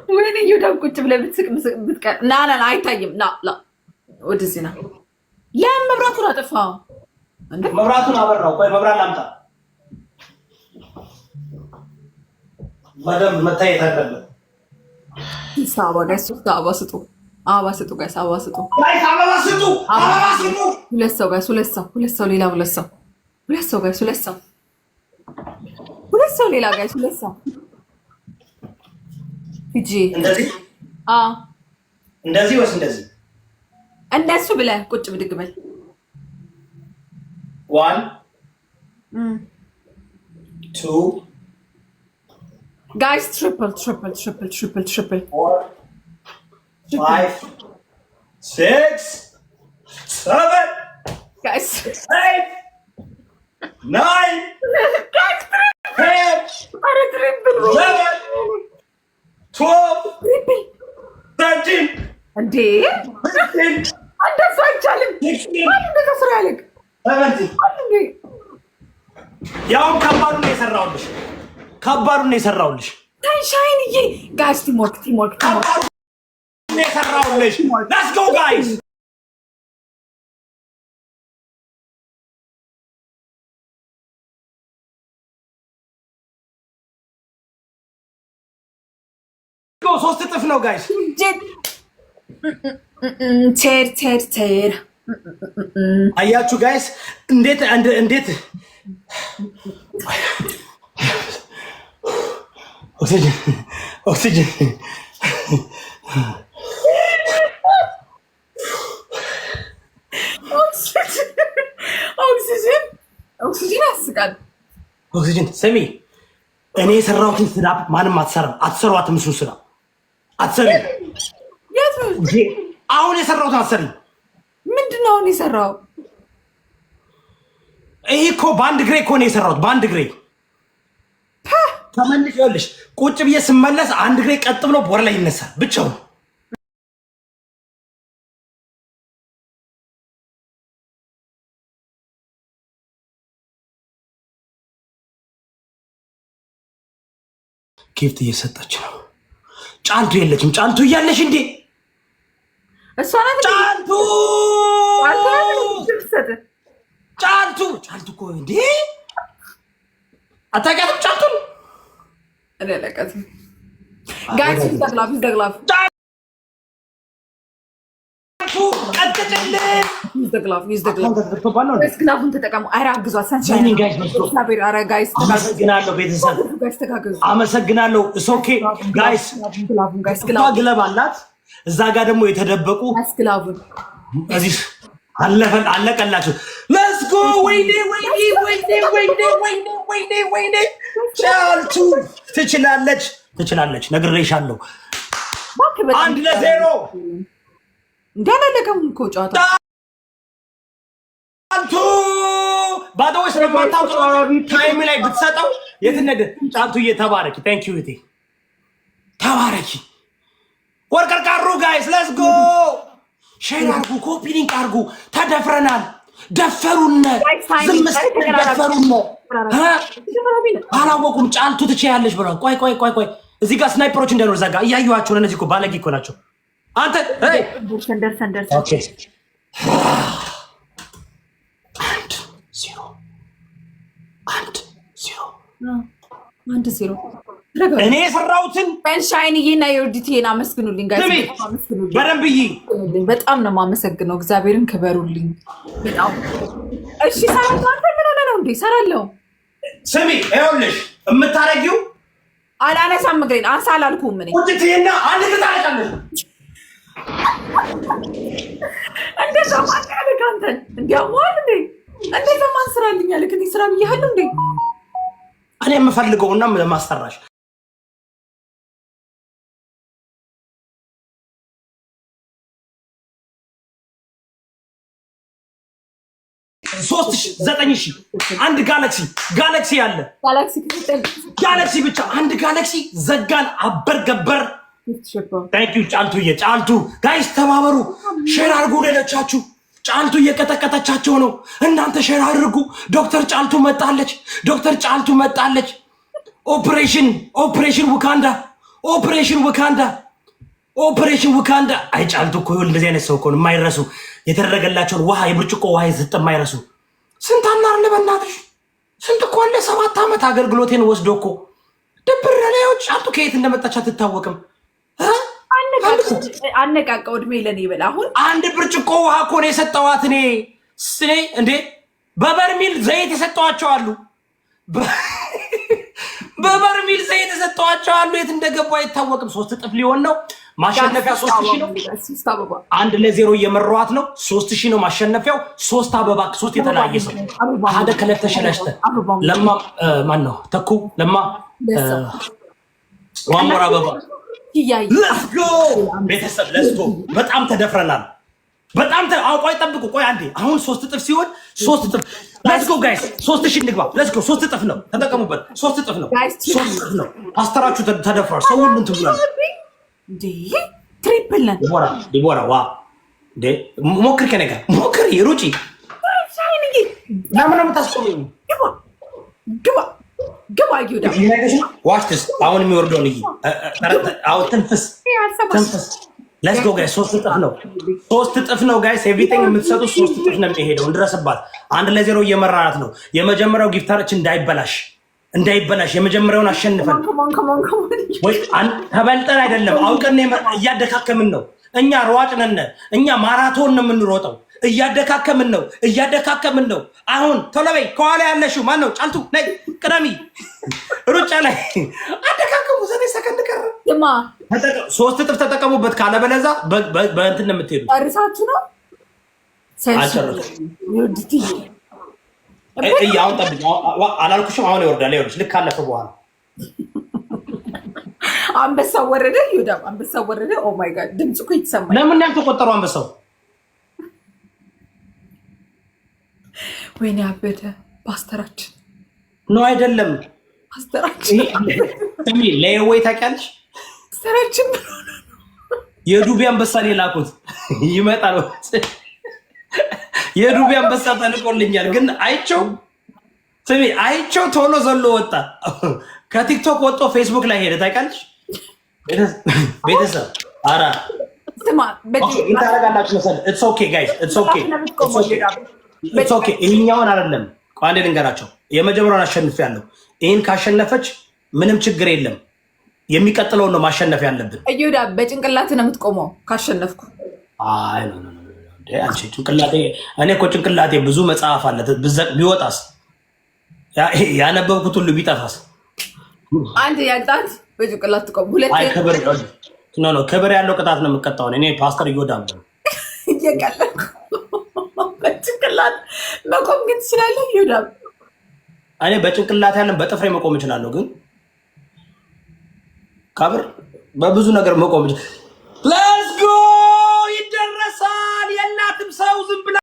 ወይኔ ይሁዳም ቁጭ ብለህ ብትስቅ ብትቀር ና አይታይም። ና ወደዚህ ና። ለምን መብራቱን አጠፋው? መብራቱን አበራው። ቆይ መብራት ላምጣ። በደንብ መታየት አለበት። አበባ ስጡ ጋይስ፣ አበባ ስጡ። ሁለት ሰው ጋይስ፣ ሁለት ሰው ሌላ ሁለት ሰው ጋይስ፣ ሁለት ሰው ሌላ ጋይስ፣ ሁለት ሰው ሂጂ። እንደዚህ ወይስ እንደዚህ? እንደሱ ብለህ ቁጭ ብድግ በል። 1 2 guys, triple 4 5 6 7 guys, 8 9 guys, 10 triple 11 12 13 እንዴ እንደዚህ አይቻልም። እንደዛ ስራ ያለቅ ያው ከባዱን ነው የሰራውልሽ። ታንሻይንዬ ጋይስ፣ ቲምወርክ ነው የሰራውልሽ። ሌትስ ጎ ጋይስ። ሶስት እጥፍ ነው ጋይስ። ቴር አያችሁ ጋይስ እንዴት ኦክሲጅን ያስቃል። ኦክሲጅን ስሚ፣ እኔ የሰራሁትን ስራ ማንም አትሰሯትም። እሱን ስራ አትሰሪ። አሁን የሰራሁትን አትሰሪ። ምንድን ነው አሁን የሰራው? ይሄ እኮ በአንድ ግሬ እኮ ነው የሰራሁት። በአንድ ግሬ ተመልሽ። ይኸውልሽ ቁጭ ብዬ ስመለስ አንድ ግሬ ቀጥ ብሎ ቦር ላይ ይነሳል ብቻውን። ጊፍት እየሰጠች ነው። ጫልቱ የለችም። ጫልቱ እያለሽ እንዴ? እሷ ናት ጫልቱ እኮ እንዴ! አታውቂያትም? ጫልቱን እኔ አላውቃትም። ጋይስ ይዘግላፍ ግላፉን ተጠቀሙ። ኧረ አግዟት። አመሰግናለሁ ቤተሰብ፣ አመሰግናለሁ። ኦኬ ጋይስ፣ ግለብ አላት እዛ ጋር ደግሞ የተደበቁ ግላቡን እዚህ አለቀላችሁ። ሌትስ ጎ። ወይኔ ጫልቱ ትችላለች፣ ነግሬሻለሁ። 1-0 እንዳላለቀም እኮ ጨዋታ። ጫልቱ ባዶዎች ስለማታውቁ ታይም ላይ ብትሰጠው የትነደ ጫልቱዬ፣ ተባረኪ። ታንክ ዩ እቴ፣ ተባረኪ። ወርቀር ቀሩ ጋይስ፣ ሌትስ ጎ። ሼር አርጉ፣ ኮፒ ሊንክ አርጉ። ተደፍረናል፣ ደፈሩን፣ ደፈሩን። አላወቁም። ጫልቱ ትችያለሽ ብሏል። ቆይ እዚህ ጋር ስናይፐሮች እንዳይኖር እዛ ጋር እያየኋቸው ነው። እነዚህ እኮ ባለጌ እኮ ናቸው። አንተ ኦኬ 1-0 እኔ የሰራሁትን ሻይንዬና የወዲቴን አመስግኑልኝ ጋይስ፣ በደንብ በጣም ነው የማመሰግነው። እግዚአብሔርን ክበሩልኝ በጣም። እሺ ሰራው። አንተ ምን ሆነ ነው እንዴ? ሰራለው። ስሚ ይኸውልሽ የምታረጊው አላነሳም። እግሬን አንሳ አላልኩም። ምን ወዲቴና አንድ ትታረቃለሽ እንደዛ ማንካለክ አንተን እንዲያሟል እንዴ? እንደዛ ማንስራልኝ አለክ እንዴ? ስራ ብያለሁ እንዴ? እኔ የምፈልገውና ለማስተራሽ 3,000 አንድ ጋላክሲ ያለ ጋላክሲ ብቻ አንድ ጋላክሲ ዘጋን። አበር ገበር ታንክ ዩ ጫልቱ ጋይስ ተባበሩ። ሼር አድርጉ። ሌሎቻችሁ ጫልቱ እየቀጠቀጠቻቸው ነው። እናንተ ሼር አድርጉ። ዶክተር ጫልቱ መጣለች። ዶክተር ጫልቱ መጣለች። ኦፕሬሽን ውካንዳ ኦፕሬሽን ውካንዳ። አይ ጫልቱ እኮ እንደዚህ አይነት ሰው እኮ ነው የማይረሱ የተደረገላቸውን ውሃ የብርጭቆ ውሃ የሰጠ የማይረሱ ስንት አናርለ በእናትሽ ስንት እኮ አለ። 7 ዓመት አገልግሎቴን ወስዶ እኮ ድብር ያለዎች ጫልቱ ከየት እንደመጣች አትታወቅም። አነቃቀው እድሜ ለኔ ይበል። አሁን አንድ ብርጭቆ ውሃ እኮ ነው የሰጠዋት። እኔ እንዴ በበርሚል ዘይት የሰጠዋቸው አሉ። በበርሚል ዘይት የሰጠዋቸው አሉ። የት እንደገቡ አይታወቅም። 3 እጥፍ ሊሆን ነው ማሸነፊያ። 3000 ነው። 1-0 እየመራዋት ነው። 3000 ነው ማሸነፊያው። 3 አበባ 3 የተለያየ ሰው ሀደ ከለት ተሸለሽተ ለማ ማን ነው ተኩ ለማ ዋሞራ አበባ ሌትስ ጎ ቤተሰብ ሌትስ ጎ። በጣም ተደፍረናል። በጣም ቆይ ጠብቁ። ቆይ አንዴ አሁን 3 እጥፍ ሲሆን 3 እጥፍ ሌትስ ጎ ጋይስ 3000 እንግባ። ሌትስ ጎ 3 እጥፍ ነው ተጠቀሙበት። 3 እጥፍ ነው 3 እጥፍ ነው። ፓስተራችሁ ተደፍሯል። ሰው ሁሉ እንትን ብሏል። እንዴ ትሪፕል ነን ዲቦራ ዋ እንዴ ሞክር ከነጋ ሞክር ይሩጪ ለምን ነው የምታስቆሚው? ግባ ይሁዳ ዋሽትስ አሁን የሚወርደው ልጅ አው ተንፈስ ሌትስ ጎ ጋይስ 3 እጥፍ ነው 3 እጥፍ ነው ጋይስ። ኤቭሪቲንግ የምትሰጡት 3 እጥፍ ነው የሚሄደው። እንድረስባት 1-0 እየመራናት ነው። የመጀመሪያው ጊፍታችን እንዳይበላሽ የመጀመሪያውን አሸንፈን ወይ ተበልጠን አይደለም አውቀን እያደካከምን ነው። እኛ ሯጭ ነን። እኛ ማራቶን ነው የምንሮጠው። እያደካከምን ነው። አሁን ቶሎ በይ። ከኋላ ያለሽው ማን ነው? ጫልቱ ነይ ቅደሚ። ሩጫ ላይ አደካከሙ። 9 ሰከንድ ቀረ። 3 እጥፍ ተጠቀሙበት። ካለበለዛ በእንትን ነው የምትሄዱት። ጨርሳችሁ ነው አሁን ጠብቂ። አላልኩሽም? አሁን ይወርዳል። ይኸውልሽ ልክ ካለፈ በኋላ አንበሳው ወረደ። ይሁዳ አንበሳው ወረደ። ኦ ማይ ጋድ ድምጽ እኮ ይተሰማል። ለምን ያልተቆጠረው አንበሳው? ወይኔ አበደ ፓስተራችን ነው አይደለም? ፓስተራችን ስሚ ለየወይ ታውቂያለሽ? ፓስተራችን የዱቢ አንበሳ ላኩት ይመጣል። የዱቢ አንበሳ ተልቆልኛል። ግን አይቼው ቶሎ ዘሎ ወጣ። ከቲክቶክ ወጥቶ ፌስቡክ ላይ ሄደ። ታውቂያለሽ? ቤተሰብ ኧረ ታረጋላችሁ መሰለህ። ኢትስ ኦኬ ጋይስ ኢትስ ኦኬ። ይሄኛውን አይደለም አንዴ ልንገራቸው። የመጀመሪያውን አሸንፊያለሁ። ይሄን ካሸነፈች ምንም ችግር የለም። የሚቀጥለውን ነው ማሸነፍ ያለብን። እዩዳ በጭንቅላት ነው የምትቆመው ካሸነፍኩ። አይ ኖ አንቺ ጭንቅላቴ እኔ እኮ ጭንቅላቴ ብዙ መጽሐፍ አለ። ቢወጣስ ያነበብኩት ሁሉ ቢጠፋስ? አንድ ያቅጣት በጭንቅላት ትቆም። ሁለት ክብር ያለው ቅጣት ነው የምቀጣው። እኔ ፓስተር ይጎዳም እየቀለድኩ በጭንቅላት መቆም ግን ትችላለህ። ይሁዳ እኔ በጭንቅላት ያለን በጥፍሬ መቆም እችላለሁ። ግን ካብር በብዙ ነገር መቆም ሌትስ ጎ ይደረሳል። የላትም ሰው ዝም ብላ